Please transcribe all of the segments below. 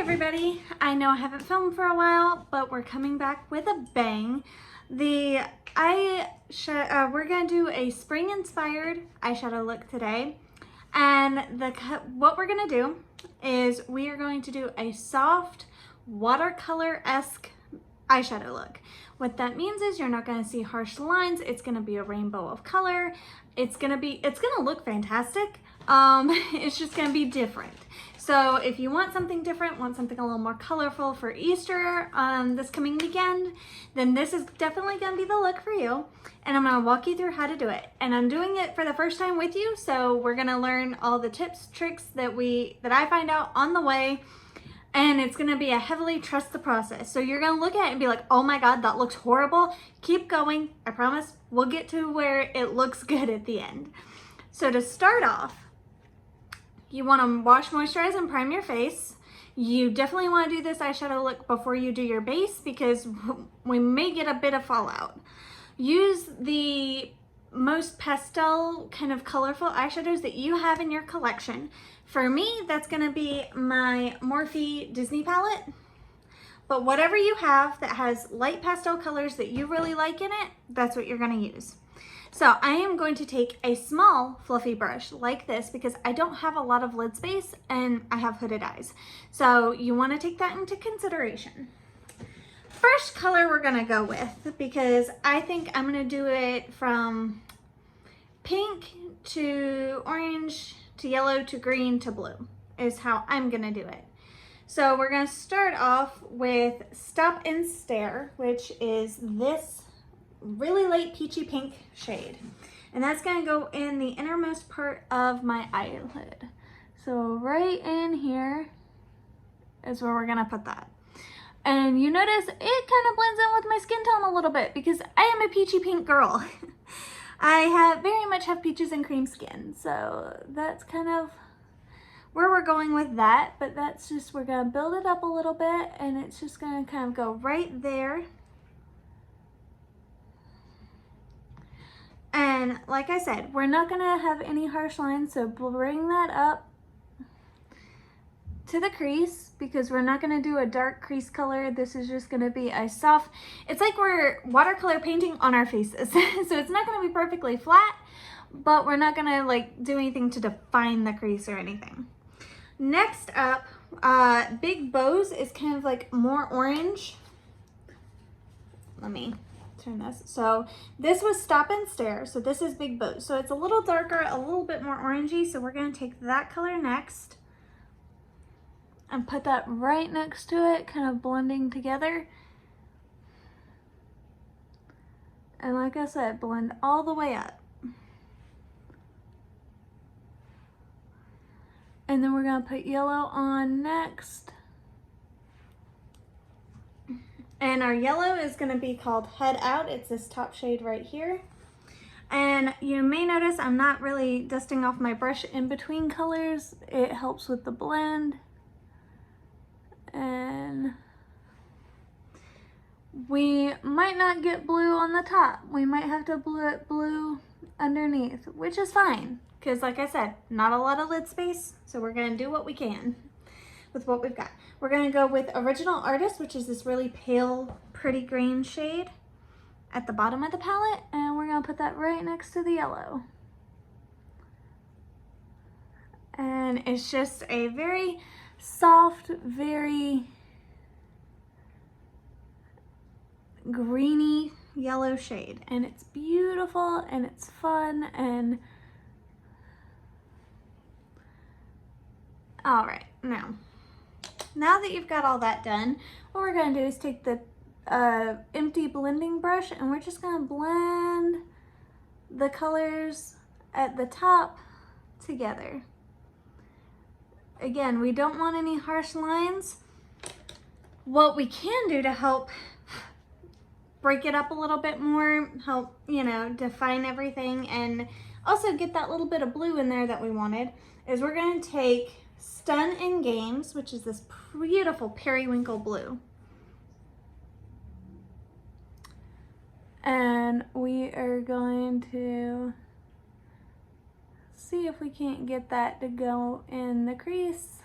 everybody, I know I haven't filmed for a while, but we're coming back with a bang. We're gonna do a spring inspired eyeshadow look today, and what we're gonna do is we are going to do a soft watercolor-esque eyeshadow look. What that means is you're not going to see harsh lines. It's going to be a rainbow of color. It's going to look fantastic. It's just going to be different. So if you want something different, want something a little more colorful for Easter this coming weekend, then this is definitely going to be the look for you. And I'm going to walk you through how to do it. And I'm doing it for the first time with you, so we're going to learn all the tips, tricks that I find out on the way. And it's gonna be a heavily trust the process. So you're gonna look at it and be like, oh my God, that looks horrible. Keep going, I promise. We'll get to where it looks good at the end. So to start off, you wanna wash, moisturize, and prime your face. You definitely wanna do this eyeshadow look before you do your base because we may get a bit of fallout. Use the most pastel kind of colorful eyeshadows that you have in your collection. For me, that's gonna be my Morphe Disney palette, but whatever you have that has light pastel colors that you really like in it, that's what you're gonna use. So I am going to take a small fluffy brush like this because I don't have a lot of lid space and I have hooded eyes. So you wanna take that into consideration. First color we're gonna go with, because I think I'm gonna do it from pink to orange to yellow to green to blue is how I'm gonna do it. So we're gonna start off with Stop and Stare, which is this really light peachy pink shade. And that's gonna go in the innermost part of my eyelid. So right in here is where we're gonna put that. And you notice it kind of blends in with my skin tone a little bit because I am a peachy pink girl. I very much have peaches and cream skin, so that's kind of where we're going with that, but that's just, we're gonna build it up a little bit and it's just gonna kind of go right there. And like I said, we're not gonna have any harsh lines, so bring that up to the crease because we're not going to do a dark crease color. This is just going to be a soft, it's like we're watercolor painting on our faces. So it's not going to be perfectly flat, but we're not going to like do anything to define the crease or anything. Next up, Big Bows is kind of like more orange. Let me turn this. So this was Stop and Stare. So this is Big Bows. So it's a little darker, a little bit more orangey. So we're going to take that color next and put that right next to it, kind of blending together. And like I said, blend all the way up. And then we're gonna put yellow on next. And our yellow is gonna be called Head Out. It's this top shade right here. And you may notice I'm not really dusting off my brush in between colors. It helps with the blend. And we might not get blue on the top. We might have to blue underneath, which is fine because like I said, not a lot of lid space, so we're gonna do what we can with what we've got. We're gonna go with Original Artist, which is this really pale, pretty green shade at the bottom of the palette, and we're gonna put that right next to the yellow. And it's just a very soft, very greeny yellow shade, and it's beautiful and it's fun. And all right, now that you've got all that done, what we're gonna do is take the empty blending brush and we're just gonna blend the colors at the top together. Again, we don't want any harsh lines. What we can do to help break it up a little bit more, help, you know, define everything and also get that little bit of blue in there that we wanted, is we're gonna take Stun and Games, which is this beautiful periwinkle blue. And we are going to see if we can't get that to go in the crease.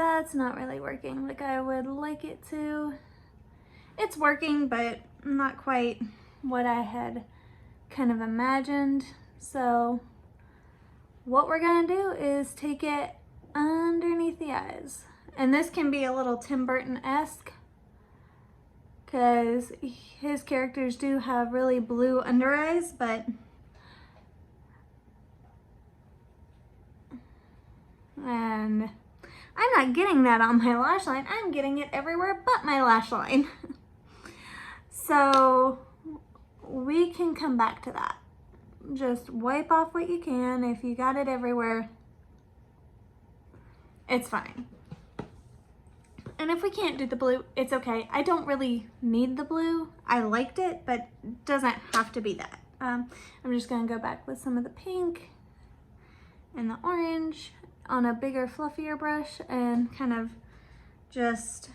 that's not really working like I would like it to. It's working, but not quite what I had kind of imagined. So what we're gonna do is take it underneath the eyes. And this can be a little Tim Burton-esque because his characters do have really blue under eyes, but and I'm not getting that on my lash line. I'm getting it everywhere but my lash line. So we can come back to that. Just wipe off what you can. If you got it everywhere, it's fine. And if we can't do the blue, it's okay. I don't really need the blue. I liked it, but it doesn't have to be that. I'm just gonna go back with some of the pink and the orange on a bigger, fluffier brush and kind of just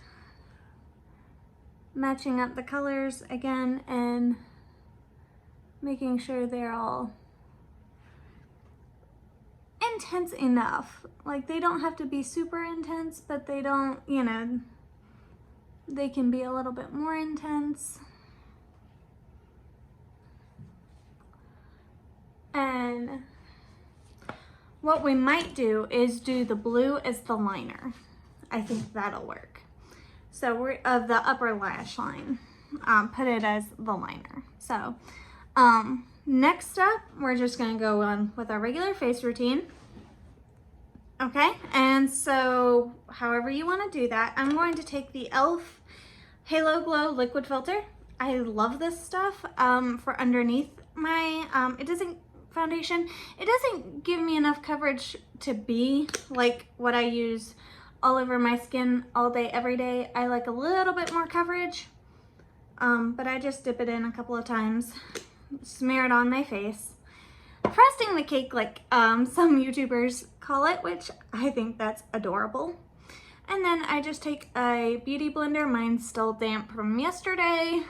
matching up the colors again and making sure they're all intense enough. Like, they don't have to be super intense, but they don't, you know, they can be a little bit more intense. And what we might do is do the blue as the liner. I think that'll work. So we're of the upper lash line, put it as the liner. So next up, we're just gonna go on with our regular face routine. Okay, and so however you wanna do that, I'm going to take the e.l.f. Halo Glow Liquid Filter. I love this stuff for underneath my, foundation. It doesn't give me enough coverage to be like what I use all over my skin all day, every day. I like a little bit more coverage, but I just dip it in a couple of times, smear it on my face. Frosting the cake, like some YouTubers call it, which I think that's adorable. And then I just take a beauty blender. Mine's still damp from yesterday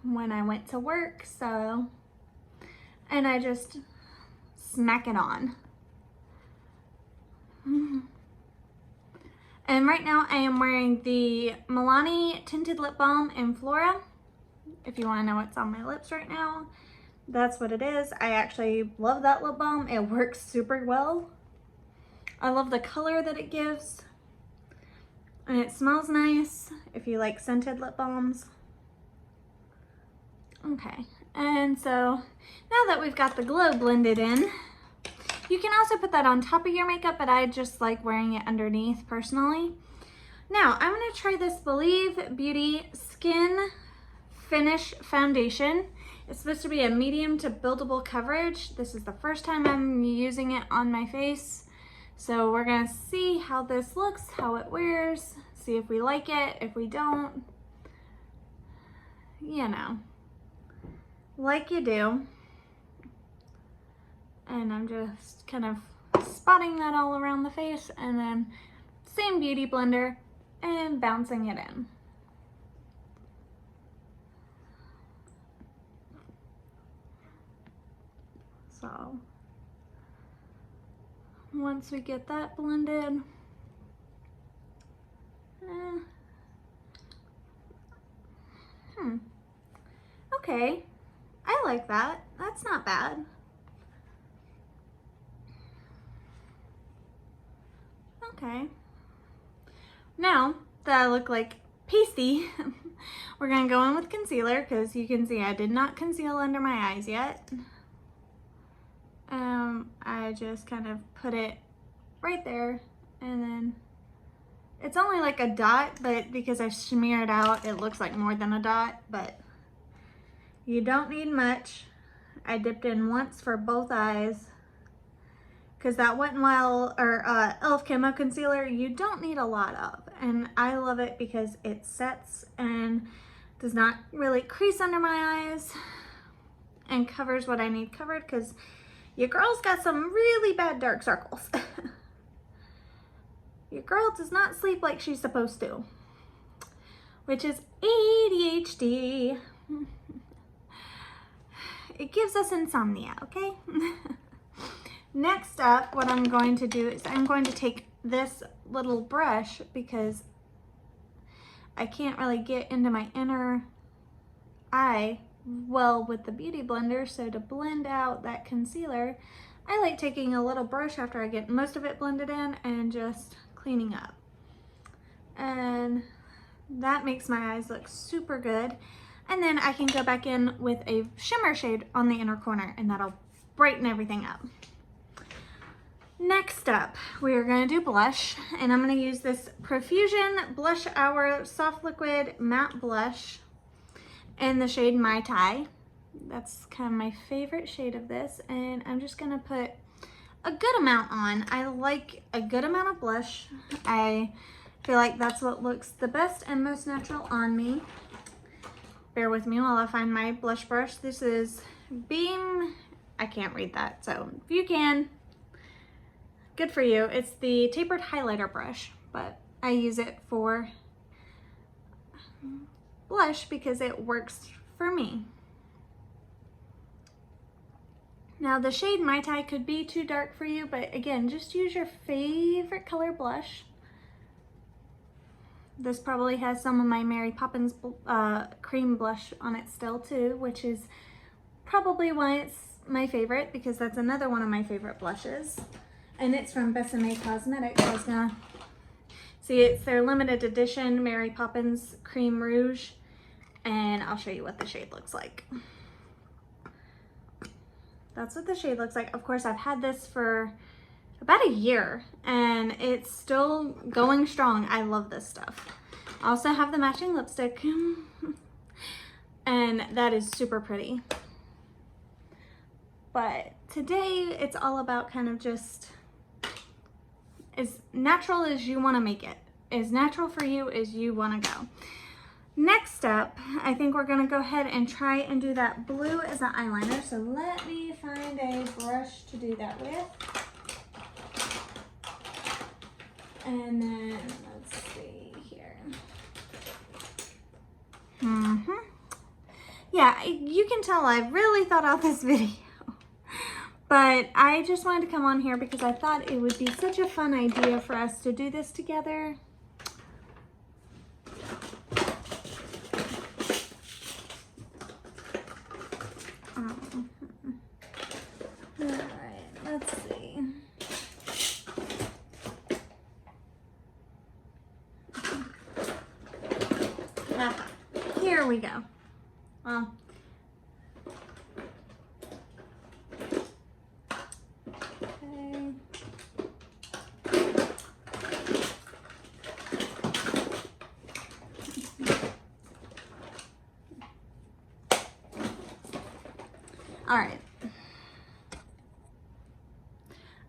when I went to work, so, and I just smack it on. And right now I am wearing the Milani Tinted Lip Balm in Flora. If you want to know what's on my lips right now, that's what it is. I actually love that lip balm. It works super well. I love the color that it gives. And it smells nice if you like scented lip balms. Okay, and so now that we've got the glow blended in, you can also put that on top of your makeup, but I just like wearing it underneath personally. Now, I'm gonna try this Believe Beauty Skin Finish Foundation. It's supposed to be a medium to buildable coverage. This is the first time I'm using it on my face. So we're gonna see how this looks, how it wears, see if we like it. If we don't, you know, like you do. And I'm just kind of spotting that all around the face and then same beauty blender and bouncing it in. So once we get that blended, okay, I like that. That's not bad. Okay. Now that I look like pasty, we're gonna go in with concealer because you can see I did not conceal under my eyes yet. I just kind of put it right there, and then it's only like a dot, but because I smeared out, it looks like more than a dot, but you don't need much. I dipped in once for both eyes because that Wet n Wild or e.l.f. Camo Concealer, you don't need a lot of, and I love it because it sets and does not really crease under my eyes and covers what I need covered because your girl's got some really bad dark circles. Your girl does not sleep like she's supposed to, which is ADHD. It gives us insomnia, okay? Next up, what I'm going to do is I'm going to take this little brush, because I can't really get into my inner eye well with the Beauty Blender, so to blend out that concealer, I like taking a little brush after I get most of it blended in and just cleaning up. And that makes my eyes look super good. And then I can go back in with a shimmer shade on the inner corner, and that'll brighten everything up. Next up, we are going to do blush, and I'm going to use this Profusion Blush Hour Soft Liquid Matte Blush in the shade Mai Tai. That's kind of my favorite shade of this, and I'm just going to put a good amount on. I like a good amount of blush. I feel like that's what looks the best and most natural on me. Bear with me while I find my blush brush. This is Beam, I can't read that, so if you can, good for you. It's the tapered highlighter brush, but I use it for blush because it works for me. Now the shade Mai Tai could be too dark for you, but again, just use your favorite color blush. This probably has some of my Mary Poppins cream blush on it still too, which is probably why it's my favorite, because that's another one of my favorite blushes. And it's from Besame Cosmetics. I was gonna see, it's their limited edition Mary Poppins Cream Rouge, and I'll show you what the shade looks like. That's what the shade looks like. Of course, I've had this for about a year and it's still going strong. I love this stuff. I also have the matching lipstick and that is super pretty. But today it's all about kind of just as natural as you want to make it, as natural for you as you want to go. Next up, I think we're going to go ahead and try and do that blue as an eyeliner. So let me find a brush to do that with. And then let's see here. Yeah, you can tell I really thought out this video. But I just wanted to come on here because I thought it would be such a fun idea for us to do this together. Alright, let's see. Here we go. Well, okay.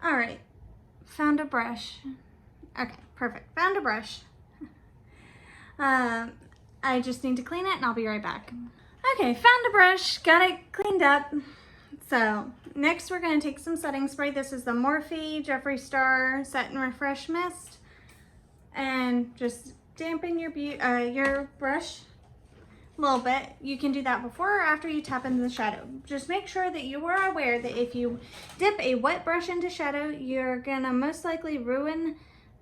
All right, found a brush. Okay, perfect, found a brush. I just need to clean it and I'll be right back. Okay, found a brush, got it cleaned up. So next we're gonna take some setting spray. This is the Morphe Jeffree Star Set and Refresh Mist. And just dampen your brush a little bit. You can do that before or after you tap into the shadow. Just make sure that you are aware that if you dip a wet brush into shadow, you're gonna most likely ruin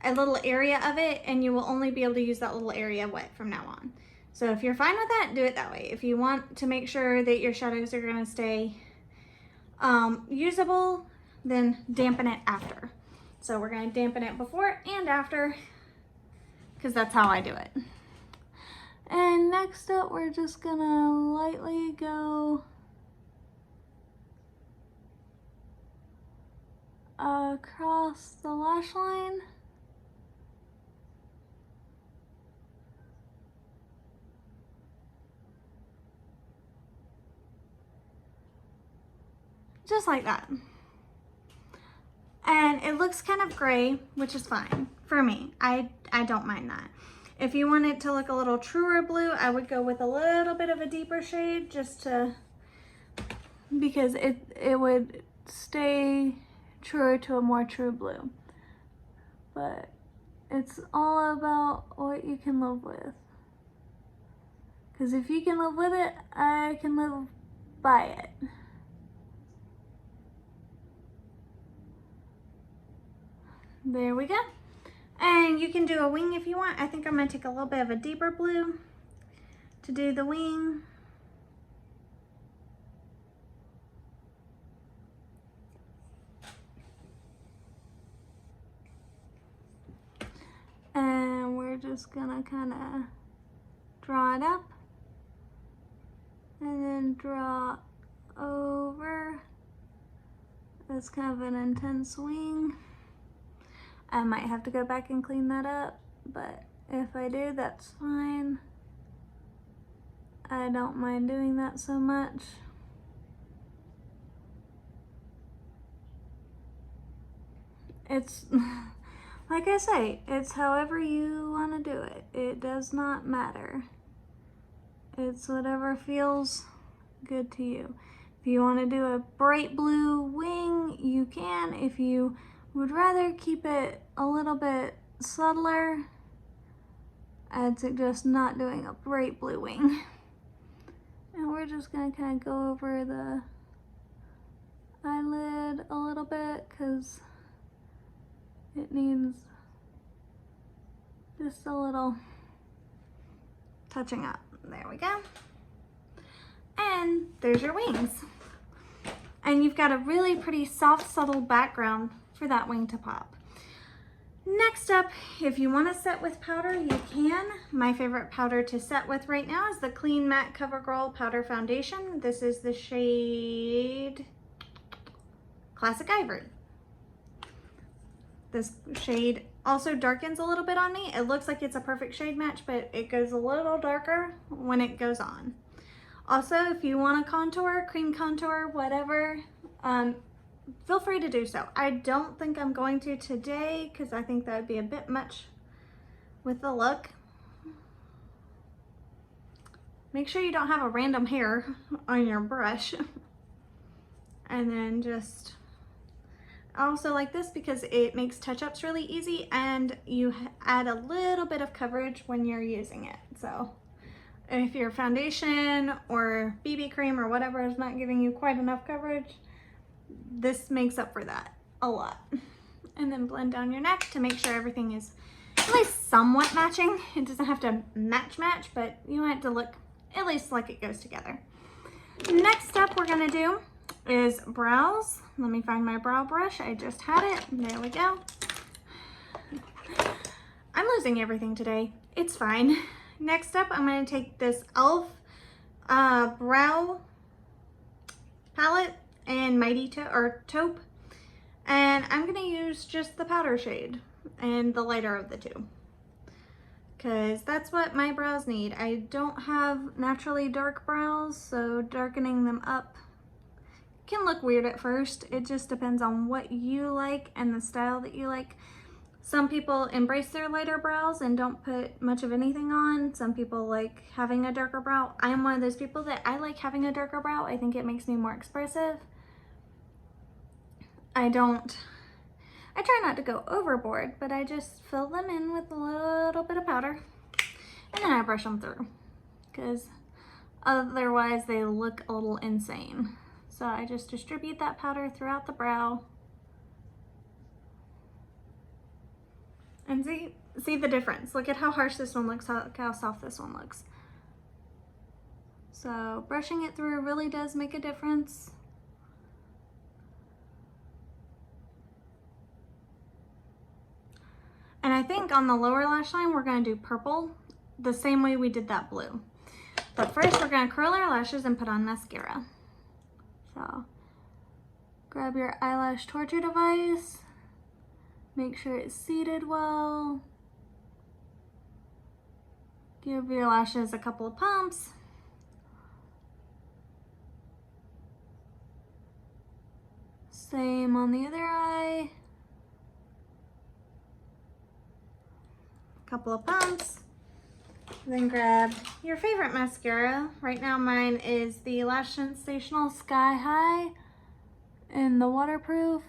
a little area of it and you will only be able to use that little area wet from now on. So if you're fine with that, do it that way. If you want to make sure that your shadows are gonna stay usable, then dampen it after. So we're gonna dampen it before and after because that's how I do it. And next up, we're just gonna lightly go across the lash line. Just like that. And it looks kind of gray, which is fine for me. I don't mind that. If you want it to look a little truer blue, I would go with a little bit of a deeper shade just to, because it would stay truer to a more true blue. But it's all about what you can live with. Because if you can live with it, I can live by it. There we go. And you can do a wing if you want. I think I'm gonna take a little bit of a deeper blue to do the wing. And we're just gonna kind of draw it up and then draw over. That's kind of an intense wing. I might have to go back and clean that up, but if I do, that's fine. I don't mind doing that so much. It's, like I say, it's however you want to do it. It does not matter. It's whatever feels good to you. If you want to do a bright blue wing, you can. If you would rather keep it a little bit subtler, I'd suggest not doing a bright blue wing. And we're just gonna kind of go over the eyelid a little bit because it needs just a little touching up. There we go. And there's your wings. And you've got a really pretty soft, subtle background for that wing to pop. Next up, if you want to set with powder, you can. My favorite powder to set with right now is the Clean Matte CoverGirl Powder Foundation. This is the shade Classic Ivory. This shade also darkens a little bit on me. It looks like it's a perfect shade match, but it goes a little darker when it goes on. Also, if you want to contour, cream contour, whatever, feel free to do so. I don't think I'm going to today because I think that would be a bit much with the look. Make sure you don't have a random hair on your brush. And then just, I also like this because it makes touch-ups really easy and you add a little bit of coverage when you're using it. So if your foundation or BB cream or whatever is not giving you quite enough coverage, this makes up for that a lot. And then blend down your neck to make sure everything is at least somewhat matching. It doesn't have to match, but you want it to look at least like it goes together. Next up we're gonna do is brows. Let me find my brow brush. I just had it. There we go. I'm losing everything today. It's fine. Next up, I'm going to take this e.l.f. brow palette and Mighty Taupe, and I'm going to use just the powder shade and the lighter of the two because that's what my brows need. I don't have naturally dark brows, so darkening them up can look weird at first. It just depends on what you like and the style that you like. Some people embrace their lighter brows and don't put much of anything on. Some people like having a darker brow. I'm one of those people that I like having a darker brow. I think it makes me more expressive. I try not to go overboard, but I just fill them in with a little bit of powder and then I brush them through because otherwise they look a little insane. So I just distribute that powder throughout the brow. And see the difference. Look at how harsh this one looks, look how soft this one looks. So brushing it through really does make a difference. And I think on the lower lash line, we're gonna do purple the same way we did that blue. But first we're gonna curl our lashes and put on mascara. So grab your eyelash torture device. Make sure it's seated well. Give your lashes a couple of pumps. Same on the other eye. Couple of pumps. Then grab your favorite mascara. Right now mine is the Lash Sensational Sky High in the waterproof.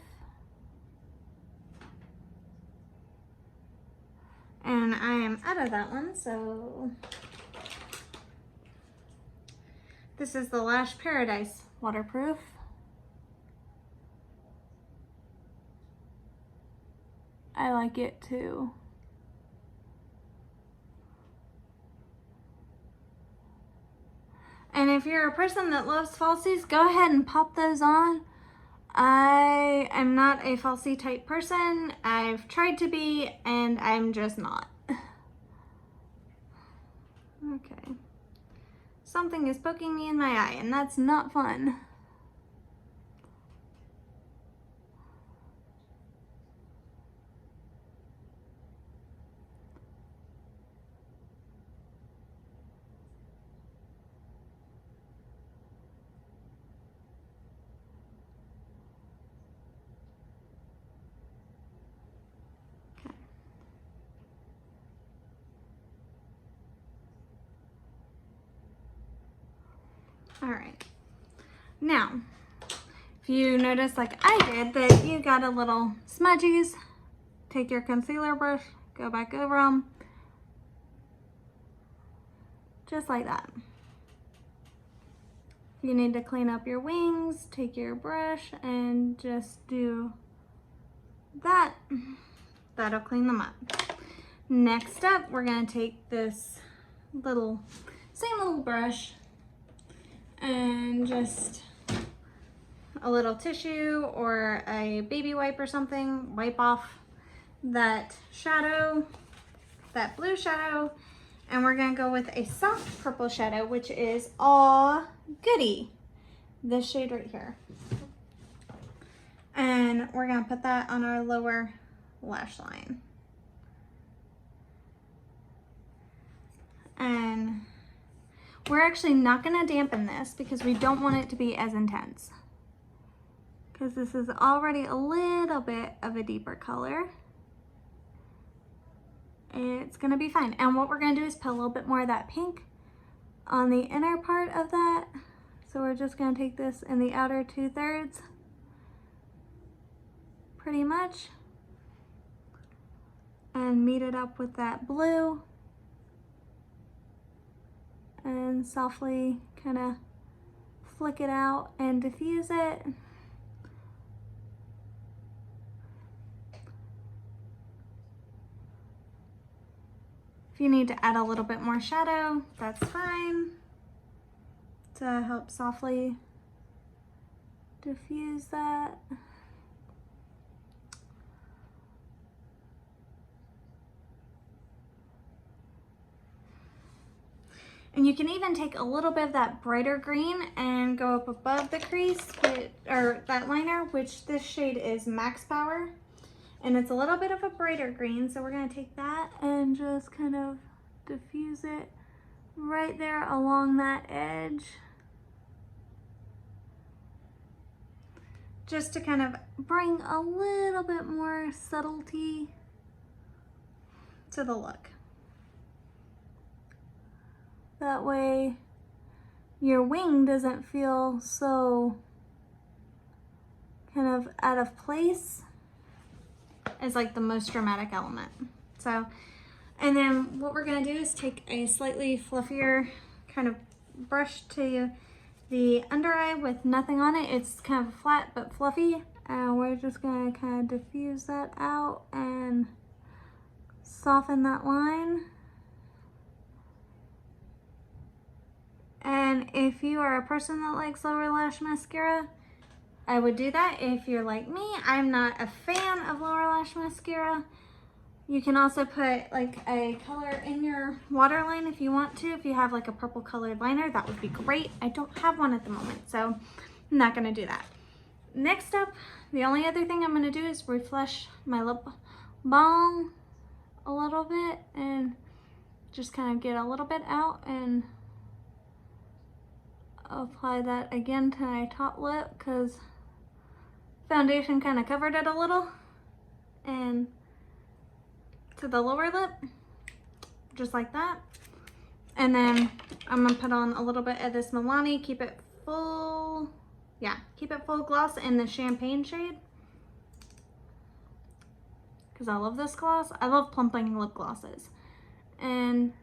And I am out of that one, so this is the Lash Paradise waterproof. I like it too. And if you're a person that loves falsies, go ahead and pop those on. I am not a falsie type person. I've tried to be, and I'm just not. Okay. Something is poking me in my eye, and that's not fun. All right, now, if you notice like I did that you got a little smudgies, take your concealer brush, go back over them, just like that. If you need to clean up your wings, take your brush and just do that. That'll clean them up. Next up, we're gonna take this same little brush and just a little tissue or a baby wipe or something, wipe off that shadow, that blue shadow, and we're gonna go with a soft purple shadow, which is Aw Goody, this shade right here. And we're gonna put that on our lower lash line. And we're actually not gonna dampen this because we don't want it to be as intense, because this is already a little bit of a deeper color. It's gonna be fine. And what we're gonna do is put a little bit more of that pink on the inner part of that. So we're just gonna take this in the outer 2/3, pretty much, and meet it up with that blue. And softly kind of flick it out and diffuse it. If you need to add a little bit more shadow, that's fine, to help softly diffuse that. And you can even take a little bit of that brighter green and go up above the crease, or that liner, which this shade is Max Power. And it's a little bit of a brighter green, so we're gonna take that and just kind of diffuse it right there along that edge. Just to kind of bring a little bit more subtlety to the look. That way your wing doesn't feel so kind of out of place as like the most dramatic element. So, and then what we're gonna do is take a slightly fluffier kind of brush to the under eye with nothing on it. It's kind of flat but fluffy. And we're just gonna kind of diffuse that out and soften that line. And if you are a person that likes lower lash mascara, I would do that. If you're like me, I'm not a fan of lower lash mascara. You can also put like a color in your waterline if you want to. If you have like a purple colored liner, that would be great. I don't have one at the moment, so I'm not gonna do that. Next up, the only other thing I'm gonna do is refresh my lip balm a little bit and just kind of get a little bit out and apply that again to my top lip, because foundation kind of covered it a little, and to the lower lip, just like that. And then I'm gonna put on a little bit of this Milani, keep it full gloss in the champagne shade, because I love this gloss. I love plumping lip glosses. And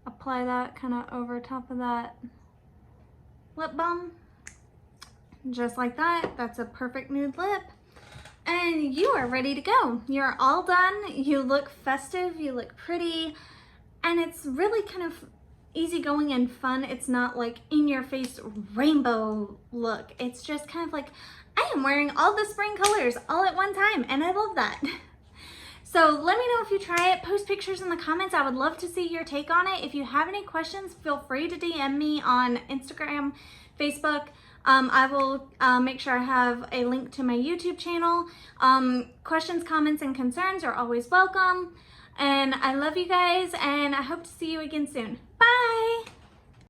apply that kind of over top of that lip balm, just like that. That's a perfect nude lip. and you are ready to go. You're all done. You look festive, you look pretty, and it's really kind of easygoing and fun. It's not like in your face rainbow look. It's just kind of like, I am wearing all the spring colors all at one time, and I love that. So let me know if you try it. Post pictures in the comments. I would love to see your take on it. If you have any questions, feel free to DM me on Instagram, Facebook. I will make sure I have a link to my YouTube channel. Questions, comments, and concerns are always welcome. And I love you guys, and I hope to see you again soon. Bye!